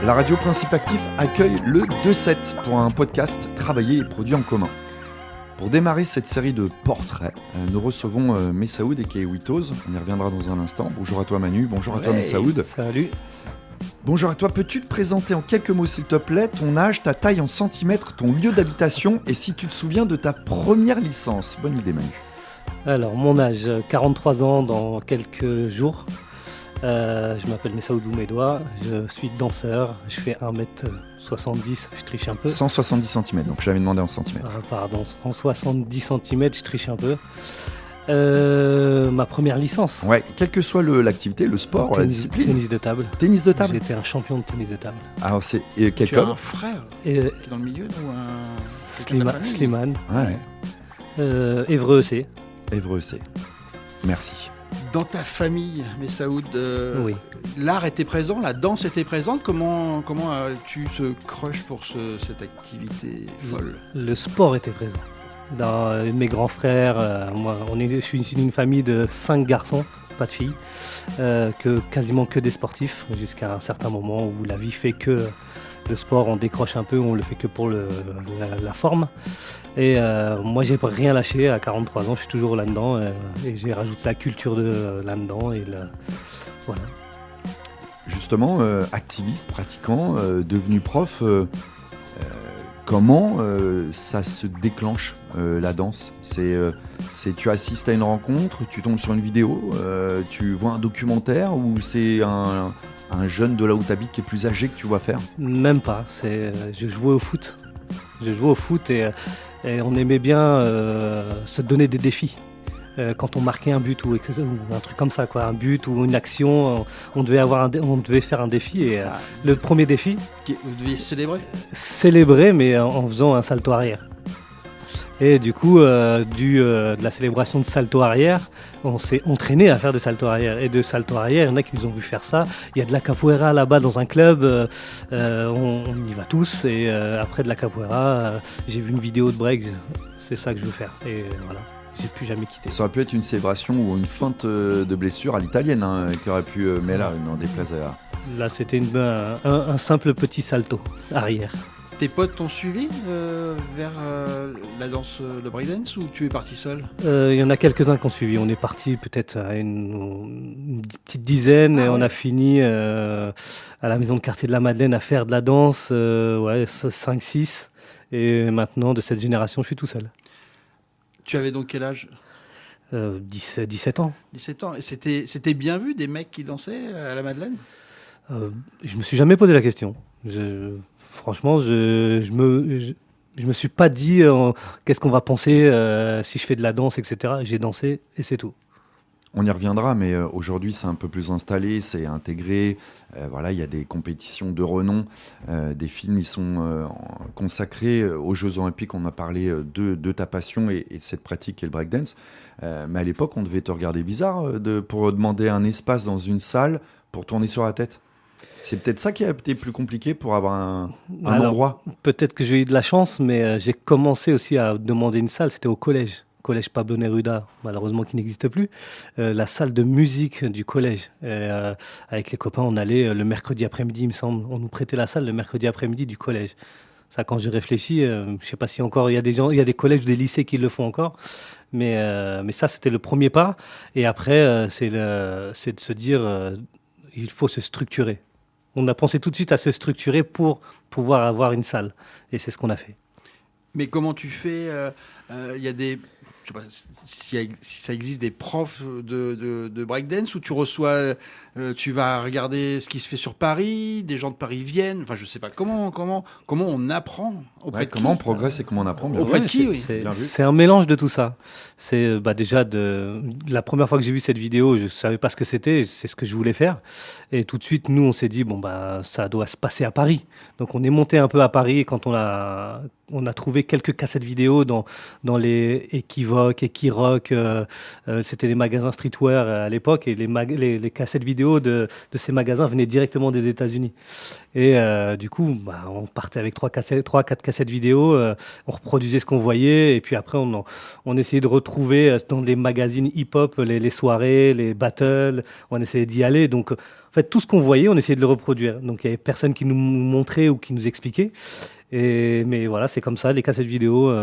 La radio Principe Actif accueille le 2-7 pour un podcast travaillé et produit en commun. Pour démarrer cette série de portraits, nous recevons Messaoud et Witos. On y reviendra dans un instant. Bonjour à toi Manu, bonjour à toi Messaoud. Salut. Bonjour à toi, peux-tu te présenter en quelques mots s'il te plaît, ton âge, ta taille en centimètres, ton lieu d'habitation et si tu te souviens de ta première licence? Bonne idée Manu. Alors mon âge, 43 ans dans quelques jours. Je m'appelle Messaoud Oumédoua, je suis danseur, je fais 1m70, je triche un peu. 170 cm, donc j'avais demandé en centimètres. Pardon, en 70 cm, je triche un peu. Ma première licence. Ouais, quelle que soit l'activité, le sport, la discipline. Tennis de table. Tennis de table. J'étais un champion de tennis de table. Alors c'est quel tu club? as un frère qui Et, est dans le milieu ou un... Slimane. Ouais, Évreux EC. Évreux EC. Merci. Dans ta famille, Messaoud, Oui. l'art était présent, la danse était présente. Comment as-tu ce crush pour cette activité folle? Le sport était présent. Dans mes grands frères, moi, je suis issu d'une famille de 5 garçons, pas de filles, quasiment que des sportifs, jusqu'à un certain moment où la vie fait que le sport, on décroche un peu, on le fait que pour la forme. Et moi, j'ai rien lâché. À 43 ans, je suis toujours là-dedans et j'ai rajouté la culture là-dedans. Voilà. Justement, activiste, pratiquant, devenu prof, comment ça se déclenche la danse? Tu assistes à une rencontre, tu tombes sur une vidéo, tu vois un documentaire ou c'est un jeune de là où tu habites qui est plus âgé que tu vois faire? Même pas. Je jouais au foot. Et on aimait bien se donner des défis. Quand on marquait un but ou un truc comme ça, quoi, un but ou une action, on devait faire un défi. Et le premier défi, Vous deviez célébrer, mais en faisant un salto arrière. Et du coup, de la célébration de salto arrière, on s'est entraîné à faire des saltos arrière. Et de salto arrière, il y en a qui nous ont vu faire ça. Il y a de la capoeira là-bas dans un club, on y va tous. Et après de la capoeira, j'ai vu une vidéo de break, c'est ça que je veux faire. Et voilà, j'ai plus jamais quitté. Ça aurait pu être une célébration ou une feinte de blessure à l'italienne qui aurait pu, mais là, n'en déplaise à... Là, c'était un simple petit salto arrière. Tes potes t'ont suivi vers la danse, le breakdance, ou tu es parti seul? Il y en a quelques-uns qui ont suivi. On est parti peut-être à une petite dizaine et on a fini à la maison de quartier de la Madeleine à faire de la danse, 5-6. Et maintenant, de cette génération, je suis tout seul. Tu avais donc quel âge? 17 ans. 17 ans. Et c'était bien vu des mecs qui dansaient à la Madeleine? Je me suis jamais posé la question. Franchement, je me suis pas dit qu'est-ce qu'on va penser si je fais de la danse, etc. J'ai dansé et c'est tout. On y reviendra, mais aujourd'hui c'est un peu plus installé, c'est intégré. Voilà, il y a des compétitions de renom, des films, ils sont consacrés aux Jeux Olympiques. On a parlé de ta passion et de cette pratique qui est le breakdance. Mais à l'époque, on devait te regarder bizarre pour demander un espace dans une salle pour tourner sur la tête. C'est peut-être ça qui a été plus compliqué pour avoir un endroit. Peut-être que j'ai eu de la chance, mais j'ai commencé aussi à demander une salle. C'était au collège Pablo Neruda, malheureusement qui n'existe plus. La salle de musique du collège. Avec les copains, on allait le mercredi après-midi, il me semble. On nous prêtait la salle le mercredi après-midi du collège. Ça, quand je réfléchis, je ne sais pas si encore il y a des collèges ou des lycées qui le font encore. Mais ça, c'était le premier pas. Et après, c'est de se dire, il faut se structurer. On a pensé tout de suite à se structurer pour pouvoir avoir une salle. Et c'est ce qu'on a fait. Mais comment tu fais? Il y a des... Je sais pas si ça existe des profs de breakdance où tu reçois, tu vas regarder ce qui se fait sur Paris, des gens de Paris viennent. Enfin, je sais pas comment on apprend auprès de qui? Comment on progresse et comment on apprend? Auprès de qui, oui. C'est un mélange de tout ça. C'est déjà la première fois que j'ai vu cette vidéo, je savais pas ce que c'était, c'est ce que je voulais faire. Et tout de suite, nous, on s'est dit ça doit se passer à Paris. Donc, on est monté un peu à Paris et quand on a trouvé quelques cassettes vidéo dans les Equivox, Époque, Equirock, c'était les magasins streetwear à l'époque, et les cassettes vidéo de ces magasins venaient directement des États-Unis. Et du coup, on partait avec 3-4 cassettes vidéo, on reproduisait ce qu'on voyait, et puis après on essayait de retrouver dans les magazines hip-hop les soirées, les battles, on essayait d'y aller. Donc en fait, tout ce qu'on voyait, on essayait de le reproduire. Donc il n'y avait personne qui nous montrait ou qui nous expliquait. Mais voilà, c'est comme ça, les cassettes vidéo.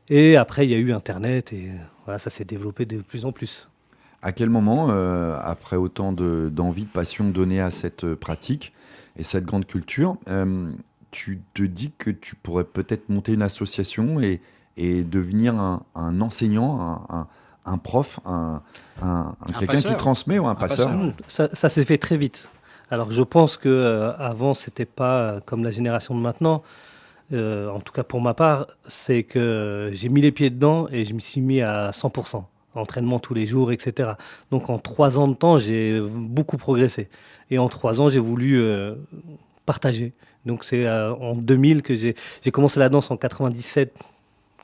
Et après, il y a eu Internet, et voilà, ça s'est développé de plus en plus. À quel moment, après autant d'envie, de passion donnée à cette pratique et cette grande culture, tu te dis que tu pourrais peut-être monter une association et devenir un enseignant, un prof, quelqu'un qui transmet, ou un passeur? Ça s'est fait très vite. Alors je pense que avant c'était pas comme la génération de maintenant. En tout cas pour ma part, c'est que j'ai mis les pieds dedans et je m'y suis mis à 100%. Entraînement tous les jours, etc. Donc en 3 ans de temps, j'ai beaucoup progressé. Et en 3 ans, j'ai voulu partager. Donc c'est en 2000 que j'ai commencé la danse, en 97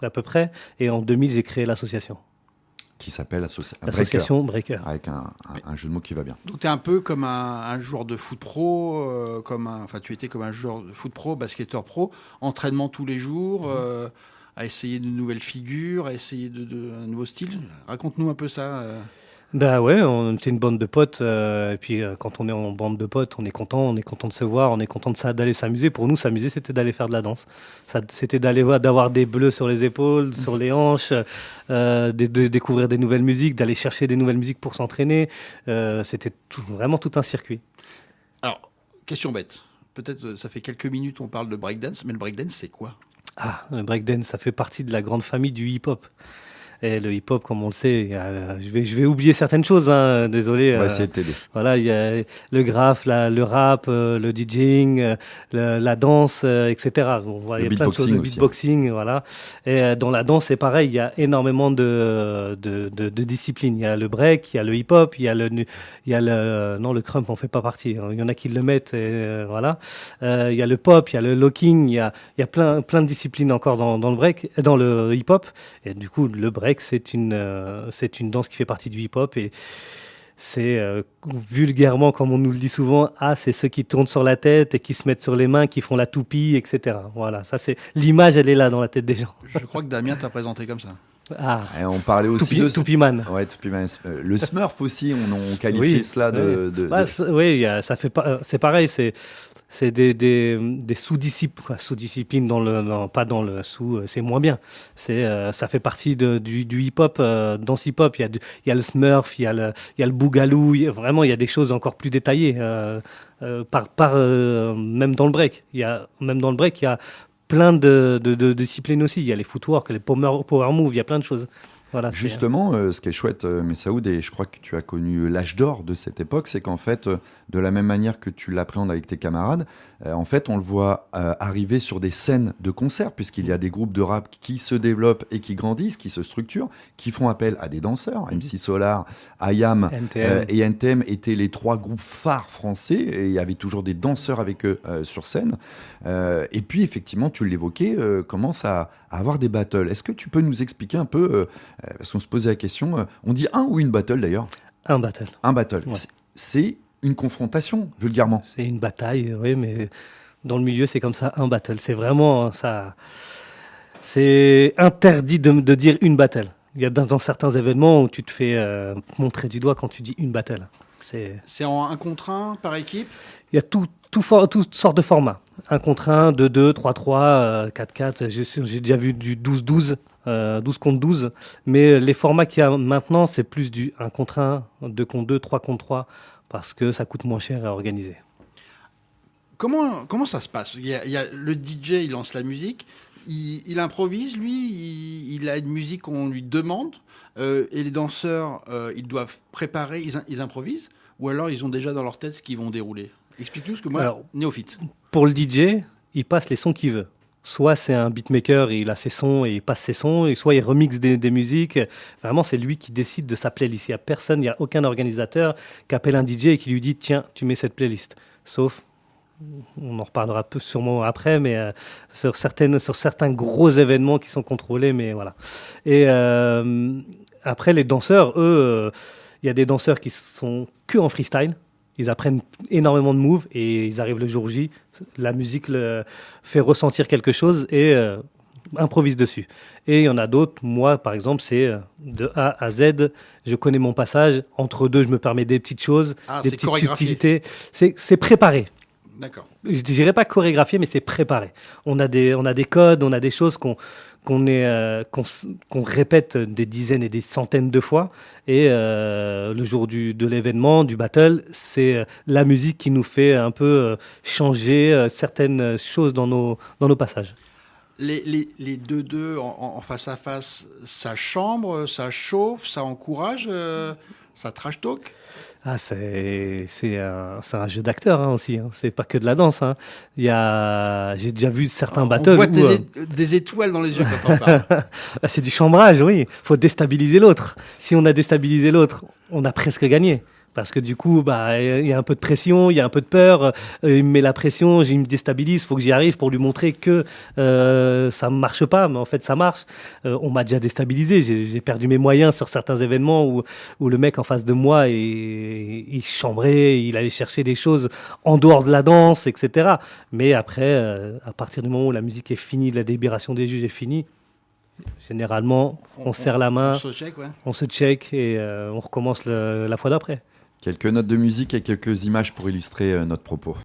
à peu près. Et en 2000, j'ai créé l'association. Qui s'appelle l'association Breaker. Avec un jeu de mots qui va bien. Donc tu es un peu comme un joueur de foot pro, tu étais comme un joueur de foot pro, basketteur pro, entraînement tous les jours, à essayer de nouvelles figures, à essayer de un nouveau style. Raconte-nous un peu ça. Ben ouais, on était une bande de potes, et puis quand on est en bande de potes, on est content de se voir, on est content d'aller s'amuser. Pour nous, s'amuser, c'était d'aller faire de la danse. C'était d'avoir des bleus sur les épaules, sur les hanches, de découvrir des nouvelles musiques, d'aller chercher des nouvelles musiques pour s'entraîner. C'était vraiment tout un circuit. Alors, question bête. Peut-être ça fait quelques minutes on parle de breakdance, mais le breakdance, c'est quoi? Le breakdance, ça fait partie de la grande famille du hip-hop. Et le hip-hop, comme on le sait, je vais oublier certaines choses, hein, désolé. On va essayer de t'aider. Voilà, il y a le graphe, le rap, le DJing, la danse, etc. Bon, voilà, il y a plein de choses. Le beatboxing, voilà. Et dans la danse, c'est pareil, il y a énormément de disciplines. Il y a le break, il y a le hip-hop, non, le crump, on fait pas partie. Il y en a qui le mettent, et voilà. Il y a le pop, il y a le locking, il y a plein de disciplines encore dans le break, dans le hip-hop. Et du coup, le break, c'est une danse qui fait partie du hip-hop, et c'est vulgairement, comme on nous le dit souvent, c'est ceux qui tournent sur la tête et qui se mettent sur les mains, qui font la toupie, etc. Voilà, ça c'est l'image, elle est là dans la tête des gens. Je crois que Damien t'a présenté comme ça. Et on parlait aussi de Toupie Man. Ouais, Toupie Man. Le Smurf aussi, on qualifiait cela de. Oui, ça fait pas. C'est pareil, c'est des sous-disciplines, pas dans le sous, c'est moins bien. Ça fait partie du hip-hop, danse hip-hop. Il y a le Smurf, il y a le Boogaloo. Vraiment, il y a des choses encore plus détaillées. Même dans le break, il y a plein de disciplines aussi. Il y a les footwork, les power moves, il y a plein de choses. Voilà, justement, ce qui est chouette, Messaoud, et je crois que tu as connu l'âge d'or de cette époque, c'est qu'en fait, de la même manière que tu l'appréhendes avec tes camarades, en fait, on le voit arriver sur des scènes de concert, puisqu'il y a des groupes de rap qui se développent et qui grandissent, qui se structurent, qui font appel à des danseurs. MC Solar, IAM et NTM étaient les 3 groupes phares français, et il y avait toujours des danseurs avec eux sur scène. Et puis, effectivement, tu l'évoquais, commence à avoir des battles. Est-ce que tu peux nous expliquer un peu, parce qu'on se posait la question, on dit un ou une battle d'ailleurs? Un battle. Un battle. Ouais. C'est une confrontation, vulgairement. C'est une bataille, oui, mais dans le milieu, c'est comme ça, un battle. C'est vraiment ça. C'est interdit de dire une battle. Il y a dans certains événements où tu te fais montrer du doigt quand tu dis une battle. C'est en 1 contre 1 par équipe? Il y a toutes sortes de formats. 1 contre 1, 2-2, 3-3, 4-4. J'ai déjà vu du 12-12, 12 contre 12. Mais les formats qu'il y a maintenant, c'est plus du 1 contre 1, 2 contre 2, 3 contre 3, parce que ça coûte moins cher à organiser. Comment ça se passe? Il y a le DJ, il lance la musique, il improvise, lui, il a une musique qu'on lui demande, et les danseurs, ils doivent préparer, ils improvisent, ou alors ils ont déjà dans leur tête ce qu'ils vont dérouler? Explique-nous, ce que moi, néophyte. Pour le DJ, il passe les sons qu'il veut. Soit c'est un beatmaker, il a ses sons et il passe ses sons, et soit il remixe des musiques. Vraiment, c'est lui qui décide de sa playlist. Il n'y a personne, il n'y a aucun organisateur qui appelle un DJ et qui lui dit « Tiens, tu mets cette playlist ». Sauf On en reparlera peu sûrement après, mais sur certains gros événements qui sont contrôlés, mais voilà. Et après, les danseurs, eux, il y a des danseurs qui sont que en freestyle. Ils apprennent énormément de moves et ils arrivent le jour J. La musique le fait ressentir quelque chose et improvise dessus. Et il y en a d'autres. Moi, par exemple, c'est de A à Z. Je connais mon passage. Entre deux, je me permets des petites choses, des c'est petites chorégraphié. subtilités. C'est préparé. D'accord. Je dirais pas chorégraphié, mais c'est préparé. On a des codes, on a des choses qu'on répète des dizaines et des centaines de fois. Et le jour de l'événement, du battle, c'est la musique qui nous fait un peu changer certaines choses dans nos passages. Les deux en face à face, ça chambre, ça chauffe, ça encourage, ça trash talk. Ah, c'est un jeu d'acteur aussi. C'est pas que de la danse. J'ai déjà vu certains battles. On voit où, des étoiles dans les yeux quand on parle. c'est du chambrage, oui. Faut déstabiliser l'autre. Si on a déstabilisé l'autre, on a presque gagné. Parce que du coup, il y a un peu de pression, il y a un peu de peur. Il me met la pression, il me déstabilise. Il faut que j'y arrive pour lui montrer que ça ne marche pas. Mais en fait, ça marche. On m'a déjà déstabilisé. J'ai perdu mes moyens sur certains événements où le mec en face de moi, il chambrait, il allait chercher des choses en dehors de la danse, etc. Mais après, à partir du moment où la musique est finie, la délibération des juges est finie, généralement, on serre la main, on se check et on recommence la fois d'après. Quelques notes de musique et quelques images pour illustrer notre propos.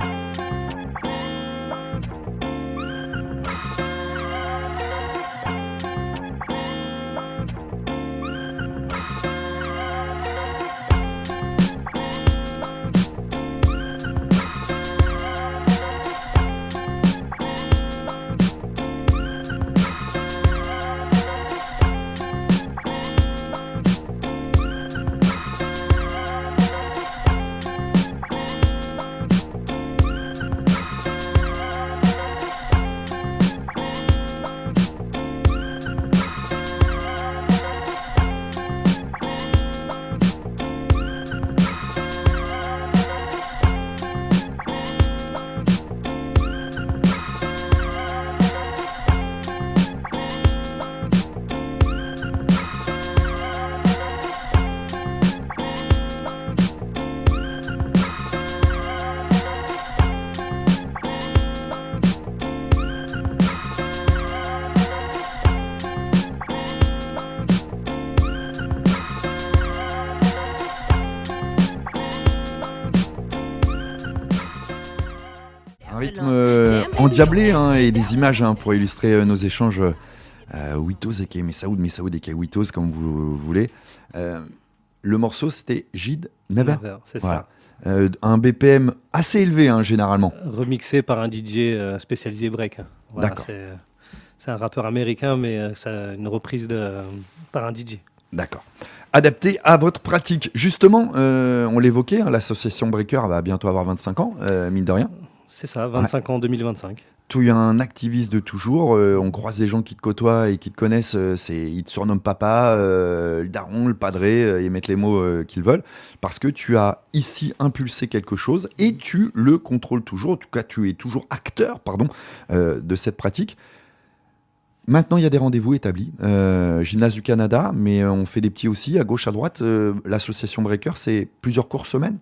Un rythme endiablé et des images pour illustrer nos échanges. Witos et Messaoud et Witos, comme vous voulez. Le morceau, c'était Gide Never. C'est voilà. ça. Un BPM assez élevé, généralement. Remixé par un DJ spécialisé break. Voilà, D'accord. C'est un rappeur américain, mais c'est une reprise par un DJ. D'accord. Adapté à votre pratique. Justement, on l'évoquait, l'association Breaker va bientôt avoir 25 ans, mine de rien. C'est ça, 25 ans en 2025. Tu es un activiste de toujours. On croise des gens qui te côtoient et qui te connaissent. Ils te surnomment papa, le daron, le padré, ils mettent les mots qu'ils veulent. Parce que tu as ici impulsé quelque chose et tu le contrôles toujours. En tout cas, tu es toujours acteur de cette pratique. Maintenant, il y a des rendez-vous établis. Gymnase du Canada, mais on fait des petits aussi, à gauche, à droite. L'association Breaker, c'est plusieurs cours semaine ?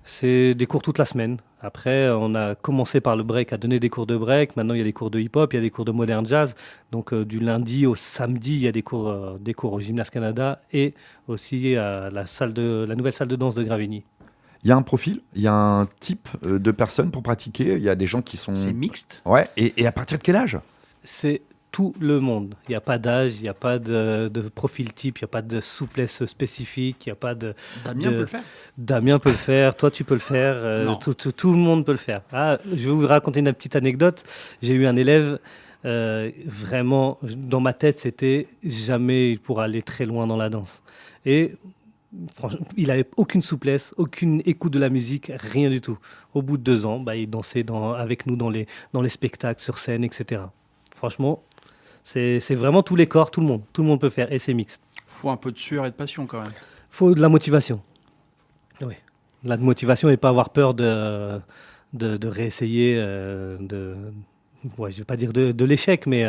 C'est des cours toute la semaine. Après, on a commencé par le break, à donner des cours de break. Maintenant, il y a des cours de hip-hop, il y a des cours de modern jazz. Donc, du lundi au samedi, il y a des cours au Gymnase Canada et aussi à la nouvelle salle de danse de Gravigny. Il y a un profil, il y a un type de personnes pour pratiquer. Il y a des gens qui sont... C'est mixte. Ouais, et à partir de quel âge ? C'est tout le monde. Il n'y a pas d'âge, il n'y a pas de profil type, il n'y a pas de souplesse spécifique, il n'y a pas de... Damien peut le faire. Damien peut le faire, toi tu peux le faire, tout le monde peut le faire. Je vais vous raconter une petite anecdote. J'ai eu un élève, vraiment, dans ma tête, c'était jamais il pourra aller très loin dans la danse. Et franchement, il n'avait aucune souplesse, aucune écoute de la musique, rien du tout. Au bout de 2 ans, il dansait avec nous dans les spectacles, sur scène, etc. Franchement, c'est vraiment tous les corps, tout le monde peut faire et c'est mixte. Faut un peu de sueur et de passion quand même. Faut de la motivation. Oui, la motivation et pas avoir peur de de réessayer ouais, je vais pas dire de l'échec, mais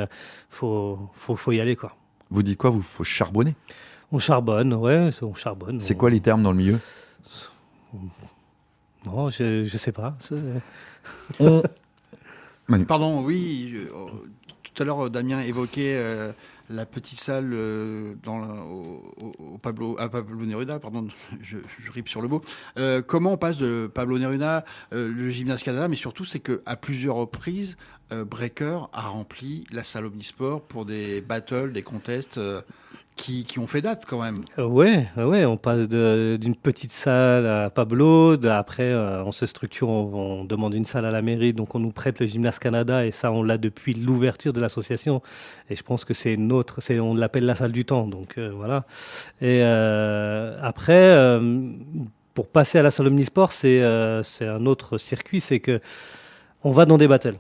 faut y aller, quoi. Vous dites quoi? Faut charbonner. On charbonne, ouais, on charbonne. C'est quoi les termes dans le milieu? Non, je sais pas. On... Manu. Pardon, oui. Tout à l'heure, Damien évoquait la petite salle à Pablo Neruda. Pardon, je ripe sur le mot. Comment on passe de Pablo Neruda, le Gymnase Canada, mais surtout, c'est qu'à plusieurs reprises, Breaker a rempli la salle Omnisport pour des battles, des contests qui ont fait date quand même. Ouais, on passe d'une petite salle à Pablo, après on se structure, on demande une salle à la mairie, donc on nous prête le Gymnase Canada et ça on l'a depuis l'ouverture de l'association et je pense que on l'appelle la salle du temps, donc voilà. Et après, pour passer à la salle Omnisport, c'est un autre circuit, c'est que on va dans des battles.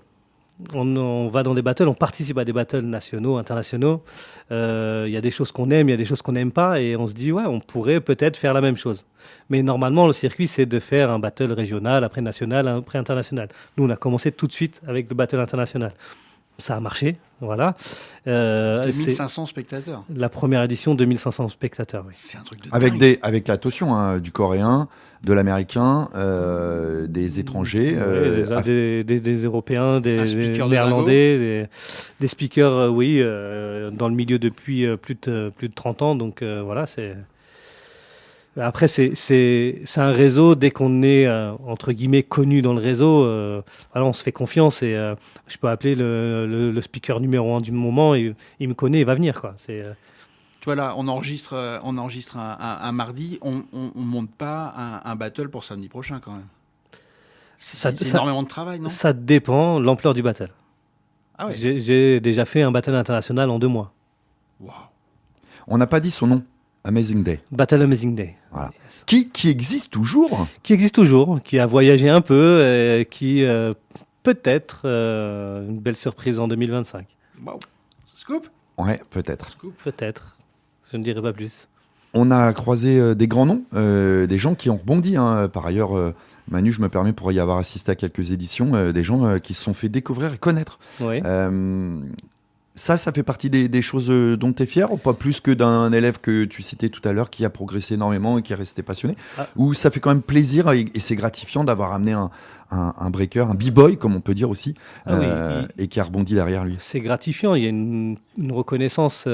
On va dans des battles, on participe à des battles nationaux, internationaux. Il y a des choses qu'on aime, il y a des choses qu'on n'aime pas, et on se dit, ouais, on pourrait peut-être faire la même chose. Mais normalement, le circuit, c'est de faire un battle régional, après national, après international. Nous, on a commencé tout de suite avec le battle international. Ça a marché, voilà. 2500 spectateurs. La première édition, 2500 spectateurs, oui. C'est un truc de Avec, dingue. avec l'attention du coréen, de l'américain, des étrangers. Des Européens, Un des speaker de Néerlandais, des speakers, oui, dans le milieu depuis plus de 30 ans. Donc voilà, c'est... Après, c'est un réseau, dès qu'on est, entre guillemets, connu dans le réseau, voilà, on se fait confiance et je peux appeler le speaker numéro 1 du moment, et il me connaît, il va venir, quoi. Tu vois là, on enregistre un mardi, on monte pas un battle pour samedi prochain quand même. C'est énormément de travail, non? Ça dépend l'ampleur du battle. Ah ouais. J'ai déjà fait un battle international en 2 mois. Wow. On n'a pas dit son nom. Amazing Day. Battle Amazing Day. Voilà. Yes. Qui existe toujours. Qui existe toujours, qui a voyagé un peu, qui peut-être une belle surprise en 2025. Wow. Scoop. Ouais, peut-être. Scoop. Peut-être. Je ne dirai pas plus. On a croisé des grands noms, des gens qui ont rebondi. Par ailleurs, Manu, je me permets, pour y avoir assisté à quelques éditions, des gens qui se sont fait découvrir et connaître. Oui. Ça fait partie des choses dont tu es fier, ou pas plus que d'un élève que tu citais tout à l'heure qui a progressé énormément et qui est resté passionné, ou ça fait quand même plaisir et c'est gratifiant d'avoir amené un breaker, un b-boy, comme on peut dire aussi, et qui a rebondi derrière lui. C'est gratifiant, il y a une reconnaissance,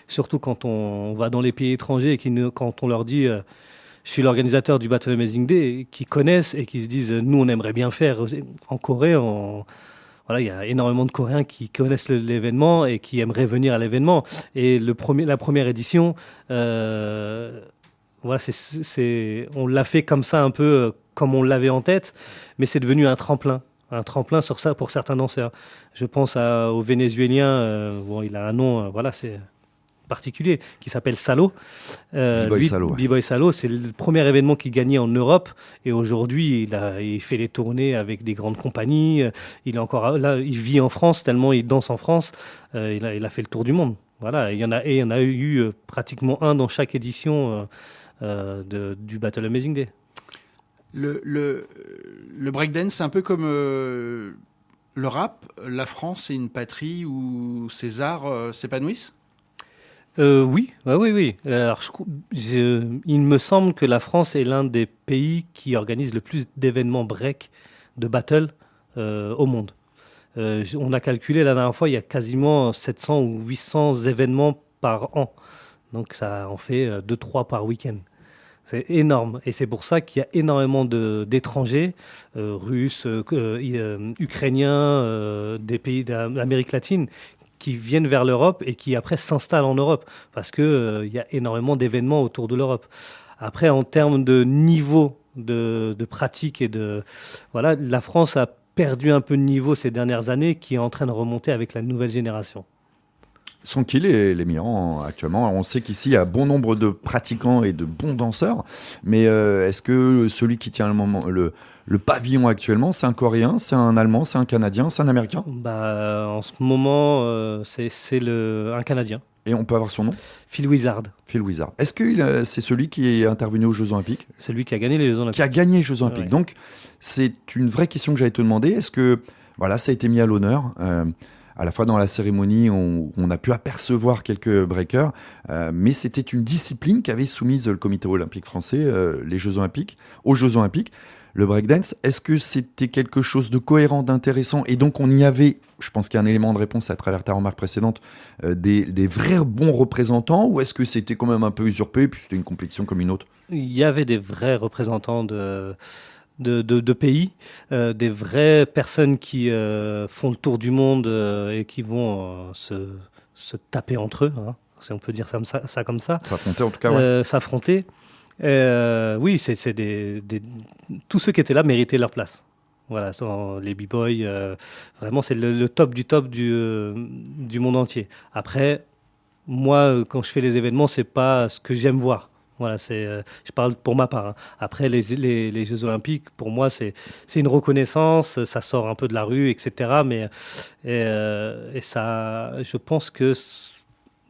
surtout quand on va dans les pays étrangers et quand on leur dit je suis l'organisateur du Battle Amazing Day, qui connaissent et qui se disent nous on aimerait bien faire. En Corée, voilà, il y a énormément de Coréens qui connaissent l'événement et qui aimeraient venir à l'événement. Et la première édition, voilà, on l'a fait comme ça, un peu comme on l'avait en tête, mais c'est devenu un tremplin sur ça pour certains danseurs. Je pense au Vénézuélien, bon, il a un nom, voilà, c'est particulier, qui s'appelle Salo. B-Boy Salo, ouais. B-Boy Salo, c'est le premier événement qu'il gagnait en Europe, et aujourd'hui il fait les tournées avec des grandes compagnies. Il est encore là, il vit en France tellement il danse en France. Il a fait le tour du monde. Voilà, il y en a eu pratiquement un dans chaque édition du Battle Amazing Day. Le breakdance, c'est un peu comme le rap. La France est une patrie où ces arts s'épanouissent. Oui. Alors, il me semble que la France est l'un des pays qui organise le plus d'événements break, de battle au monde. On a calculé la dernière fois, il y a quasiment 700 ou 800 événements par an. Donc ça en fait 2-3 par week-end. C'est énorme. Et c'est pour ça qu'il y a énormément d'étrangers, russes, ukrainiens, des pays d'Amérique latine, qui viennent vers l'Europe et qui après s'installent en Europe parce que y a énormément d'événements autour de l'Europe. Après, en termes de niveau de pratique voilà, la France a perdu un peu de niveau ces dernières années, qui est en train de remonter avec la nouvelle génération. Sont qui les meilleurs actuellement? On sait qu'ici, il y a bon nombre de pratiquants et de bons danseurs, mais est-ce que celui qui tient le pavillon actuellement, c'est un Coréen, c'est un Allemand, c'est un Canadien, c'est un Américain? En ce moment, c'est un Canadien. Et on peut avoir son nom? Phil Wizard, Phil Wizard. Est-ce que c'est celui qui est intervenu aux Jeux Olympiques? celui qui a gagné les Jeux Qui Olympiques. a gagné les Jeux Olympiques. Ouais. Donc, c'est une vraie question que j'allais te demander. Est-ce que voilà, ça a été mis à l'honneur à la fois dans la cérémonie, on a pu apercevoir quelques breakers, mais c'était une discipline qu'avait soumise le Comité olympique français, les Jeux Olympiques, aux Jeux Olympiques. Le breakdance, est-ce que c'était quelque chose de cohérent, d'intéressant? Et donc, on y avait, je pense qu'il y a un élément de réponse à travers ta remarque précédente, des vrais bons représentants, ou est-ce que c'était quand même un peu usurpé, puis c'était une compétition comme une autre? Il y avait des vrais représentants de pays, des vraies personnes qui font le tour du monde et qui vont se taper entre eux, hein, si on peut dire ça comme ça, Ça comptait en tout cas, ouais. s'affronter. Oui, tous ceux qui étaient là méritaient leur place. Voilà, les b-boys, vraiment c'est le top du top du monde entier. Après, moi, quand je fais les événements, c'est pas ce que j'aime voir. Voilà, je parle pour ma part, hein. Après, les Jeux Olympiques, pour moi, c'est une reconnaissance, ça sort un peu de la rue, etc. Et ça, je pense que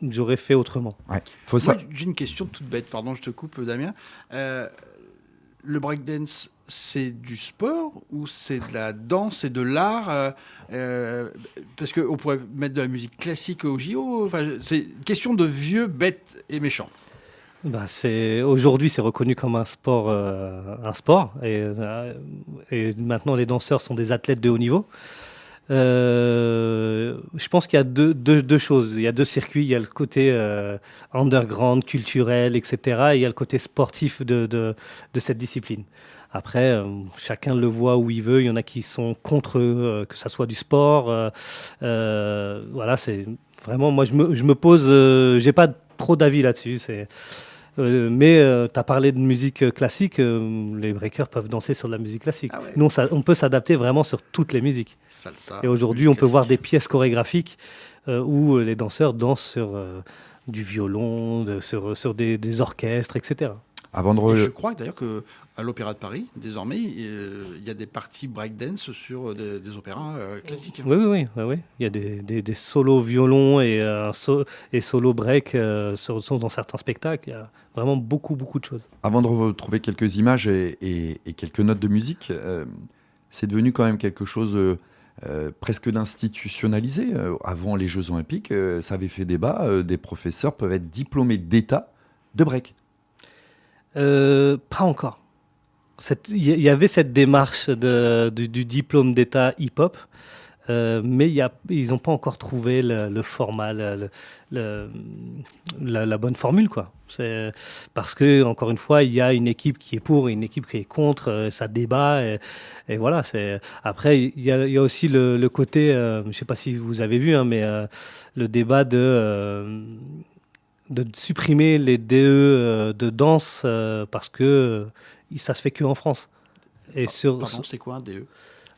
j'aurais fait autrement. Ouais. Faut Moi, ça. j'ai une question toute bête, pardon, je te coupe, Damien. Le breakdance, c'est du sport ou c'est de la danse et de l'art parce qu'on pourrait mettre de la musique classique au JO. Enfin, c'est une question de vieux, bête et méchant. Bah, aujourd'hui, c'est reconnu comme un sport, et maintenant les danseurs sont des athlètes de haut niveau. Je pense qu'il y a deux choses. Il y a deux circuits. Il y a le côté underground, culturel, etc. Et il y a le côté sportif de cette discipline. Après, chacun le voit où il veut. Il y en a qui sont contre que ça soit du sport. Voilà, c'est vraiment. Moi, je me pose. J'ai pas trop d'avis là-dessus. Mais tu as parlé de musique classique, les breakers peuvent danser sur de la musique classique. Ah ouais. Nous, on peut s'adapter vraiment sur toutes les musiques. Salsa. Et aujourd'hui, on peut voir des pièces chorégraphiques où les danseurs dansent sur du violon, sur des orchestres, etc. Avant de Et je re- crois d'ailleurs qu'à l'Opéra de Paris, désormais, il y a des parties breakdance sur des opéras classiques. Oui. Il y a des solos violon et solo break sont dans certains spectacles. Il y a vraiment beaucoup de choses. Avant de retrouver quelques images et quelques notes de musique, c'est devenu quand même quelque chose presque d'institutionnalisé. Avant les Jeux Olympiques, ça avait fait débat. Des professeurs peuvent être diplômés d'État de break. Pas encore. Il y avait cette démarche du diplôme d'État hip-hop, mais ils n'ont pas encore trouvé le format, la bonne formule, quoi. Parce que, encore une fois, il y a une équipe qui est pour et une équipe qui est contre, ça débat, et voilà. Après, il y a aussi le côté, je ne sais pas si vous avez vu, hein, mais le débat de supprimer les DE de danse parce que ça se fait que en France. Et Pardon, c'est quoi un DE?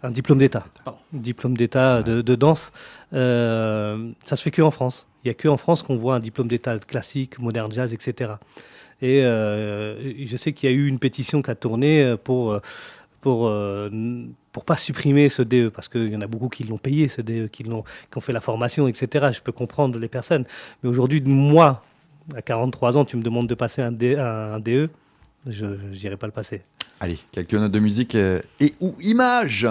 un diplôme d'État. Pardon. Diplôme d'État de danse, ça se fait que en France. Il n'y a que en France qu'on voit un diplôme d'État classique, moderne jazz, etc. Et je sais qu'il y a eu une pétition qui a tourné pour pas supprimer ce DE, parce qu'il y en a beaucoup qui l'ont payé, ce DE, qui ont fait la formation, etc. Je peux comprendre les personnes. Mais aujourd'hui, moi, à 43 ans, tu me demandes de passer un DE, je n'irai pas le passer. Allez, quelques notes de musique et ou images.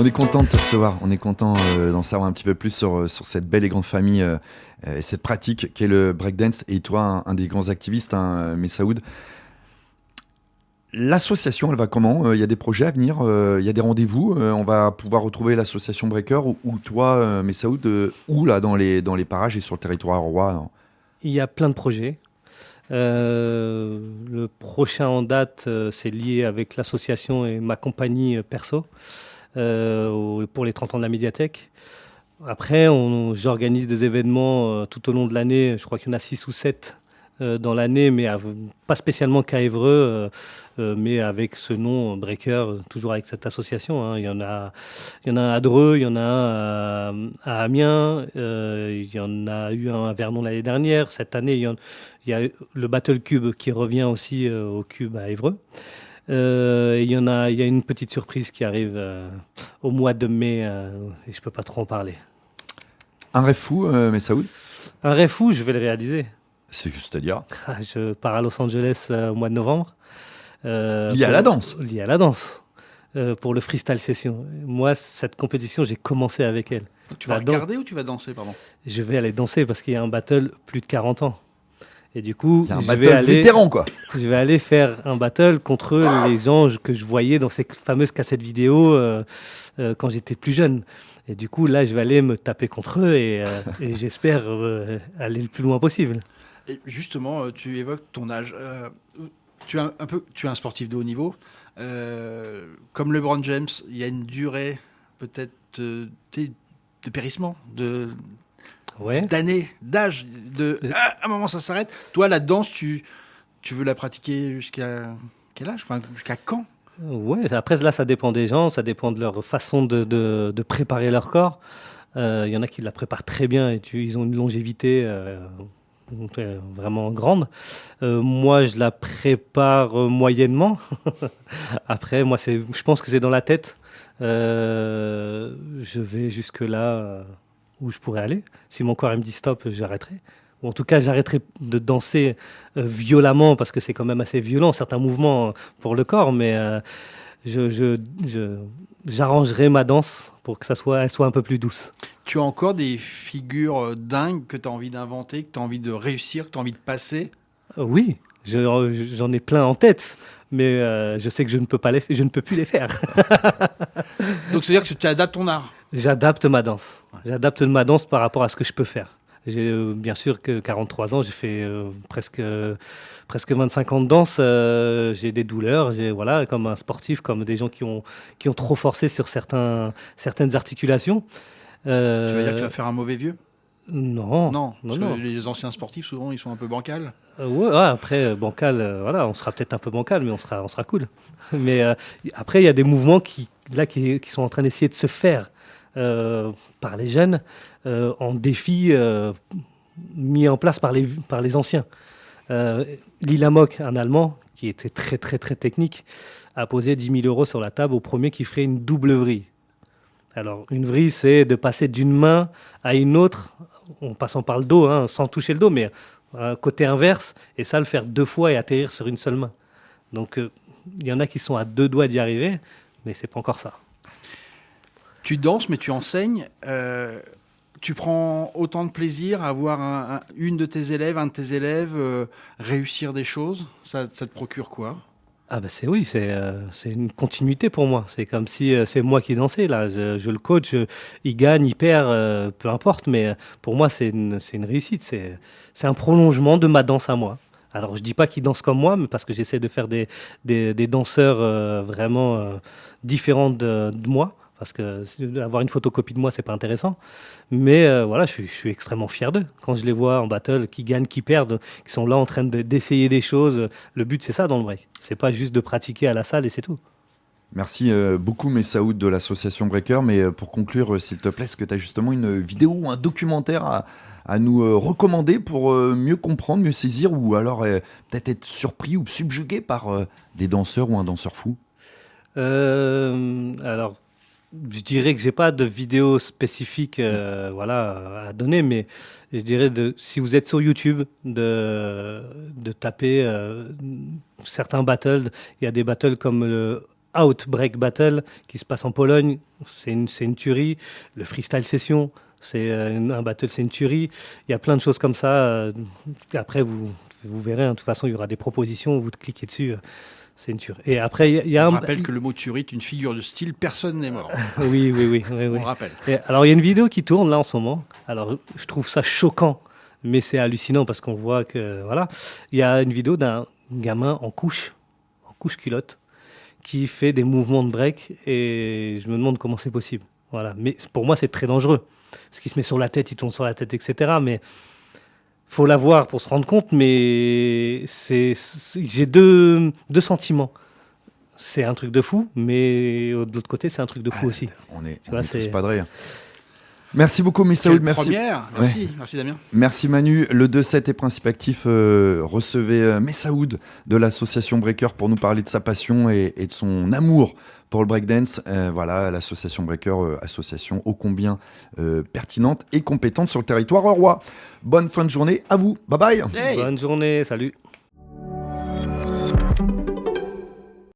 On est content de te recevoir, on est content d'en savoir un petit peu plus sur cette belle et grande famille et cette pratique qu'est le breakdance. Et toi, un des grands activistes, hein, Messaoud. L'association, elle va comment? Il y a des projets à venir, il y a des rendez-vous. On va pouvoir retrouver l'association Breaker ou toi, Messaoud, où là, dans les parages et sur le territoire roi? Il y a plein de projets. Le prochain en date, c'est lié avec l'association et ma compagnie perso pour les 30 ans de la médiathèque. Après, j'organise des événements tout au long de l'année. Je crois qu'il y en a 6 ou 7 dans l'année, mais pas spécialement qu'à Évreux, mais avec ce nom Breaker, toujours avec cette association. Hein. Il y en a un à Dreux, il y en a un à Amiens, il y en a eu un à Vernon l'année dernière. Cette année, il y a le Battle Cube qui revient aussi au Cube à Évreux. Il y a une petite surprise qui arrive au mois de mai et je peux pas trop en parler. Un rêve fou, Messaoud? Un rêve fou, je vais le réaliser. C'est-à-dire? Je pars à Los Angeles au mois de novembre. Lié à la danse? Lié à la danse. Pour le freestyle session. Moi, cette compétition, j'ai commencé avec elle. Tu vas regarder ou tu vas danser, pardon? Je vais aller danser parce qu'il y a un battle plus de 40 ans. Et du coup, il y a un battle vétéran, quoi. Je vais aller faire un battle contre les gens que je voyais dans ces fameuses cassettes vidéo quand j'étais plus jeune. Et du coup, là, je vais aller me taper contre eux et j'espère aller le plus loin possible. Et justement, tu évoques ton âge. Tu es un sportif de haut niveau. Comme LeBron James, il y a une durée peut-être de périssement, d'années, d'âge. À un moment, ça s'arrête. Toi, la danse, tu veux la pratiquer jusqu'à quel âge? Enfin, jusqu'à quand? Ouais, après, là, ça dépend des gens, ça dépend de leur façon de préparer leur corps. Il y en a qui la préparent très bien et ils ont une longévité vraiment grande. Moi, je la prépare moyennement. Après, moi, je pense que c'est dans la tête. Je vais jusque-là où je pourrais aller. Si mon corps il me dit stop, j'arrêterai. Ou en tout cas, j'arrêterai de danser violemment parce que c'est quand même assez violent, certains mouvements pour le corps, mais j'arrangerai ma danse pour que elle soit un peu plus douce. Tu as encore des figures dingues que tu as envie d'inventer, que tu as envie de réussir, que tu as envie de passer? Oui, j'en ai plein en tête, mais je sais que je ne peux plus les faire. Donc c'est-à-dire que tu adaptes ton art? J'adapte ma danse. J'adapte ma danse par rapport à ce que je peux faire. J'ai bien sûr que 43 ans, j'ai fait presque 25 ans de danse. J'ai des douleurs, voilà, comme un sportif, comme des gens qui ont trop forcé sur certaines articulations. Tu veux dire que tu vas faire un mauvais vieux? Non. Les anciens sportifs, souvent, ils sont un peu bancals. Ouais, après, bancal, voilà, on sera peut-être un peu bancal, mais on sera cool. Mais après, il y a des mouvements qui sont en train d'essayer de se faire par les jeunes en défi mis en place par les anciens. Lila Mock, un Allemand qui était très très très technique, a posé 10 000 € sur la table au premier qui ferait une double vrille. Alors une vrille, c'est de passer d'une main à une autre en passant par le dos, hein, sans toucher le dos, mais côté inverse, et ça le faire 2 fois et atterrir sur une seule main. Donc il y en a qui sont à 2 doigts d'y arriver, mais c'est pas encore ça. Tu danses, mais tu enseignes. Tu prends autant de plaisir à voir un de tes élèves réussir des choses? Ça te procure quoi? Ah bah c'est une continuité pour moi. C'est comme si c'est moi qui dansais là. Je le coach, il gagne, il perd, peu importe. Mais pour moi, c'est une réussite. C'est un prolongement de ma danse à moi. Alors je dis pas qu'il danse comme moi, mais parce que j'essaie de faire des danseurs vraiment différents de moi. Parce que avoir une photocopie de moi, c'est pas intéressant. Mais voilà, je suis extrêmement fier d'eux. Quand je les vois en battle, qui gagnent, qui perdent, qui sont là en train d'essayer des choses. Le but, c'est ça dans le break. C'est pas juste de pratiquer à la salle et c'est tout. Merci beaucoup, Messaoud de l'association Breaker. Mais pour conclure, s'il te plaît, est-ce que tu as justement une vidéo ou un documentaire à nous recommander pour mieux comprendre, mieux saisir ou alors peut-être être surpris ou subjugué par des danseurs ou un danseur fou? Alors, je dirais que j'ai pas de vidéo spécifique à donner, mais je dirais si vous êtes sur YouTube, de taper certains battles. Il y a des battles comme le Outbreak Battle qui se passe en Pologne, c'est une tuerie. Le Freestyle Session, c'est un battle, c'est une tuerie. Il y a plein de choses comme ça. Après, vous verrez, hein, de toute façon, il y aura des propositions, vous cliquez dessus. C'est une tuerie. Et après, il y a On rappelle que le mot tuerie est une figure de style, personne n'est mort. Oui. On rappelle. Et alors, il y a une vidéo qui tourne là en ce moment. Alors, je trouve ça choquant, mais c'est hallucinant parce qu'on voit que, voilà, il y a une vidéo d'un gamin en couche culotte, qui fait des mouvements de break et je me demande comment c'est possible. Voilà. Mais pour moi, c'est très dangereux. Parce qu'il se met sur la tête, il tombe sur la tête, etc. Mais faut la voir pour se rendre compte. Mais j'ai deux sentiments. C'est un truc de fou, mais de l'autre côté, c'est un truc de fou aussi. On est vois, tous padrés. Merci beaucoup, Messaoud. Quelle Merci. première. Merci, merci Damien. Merci Manu. Le 2-7 et Principe Actif recevait Messaoud de l'association Breaker pour nous parler de sa passion et de son amour pour le breakdance. Voilà, l'association Breaker, association ô combien pertinente et compétente sur le territoire roi. Bonne fin de journée à vous. Bye bye. Hey. Bonne journée, salut.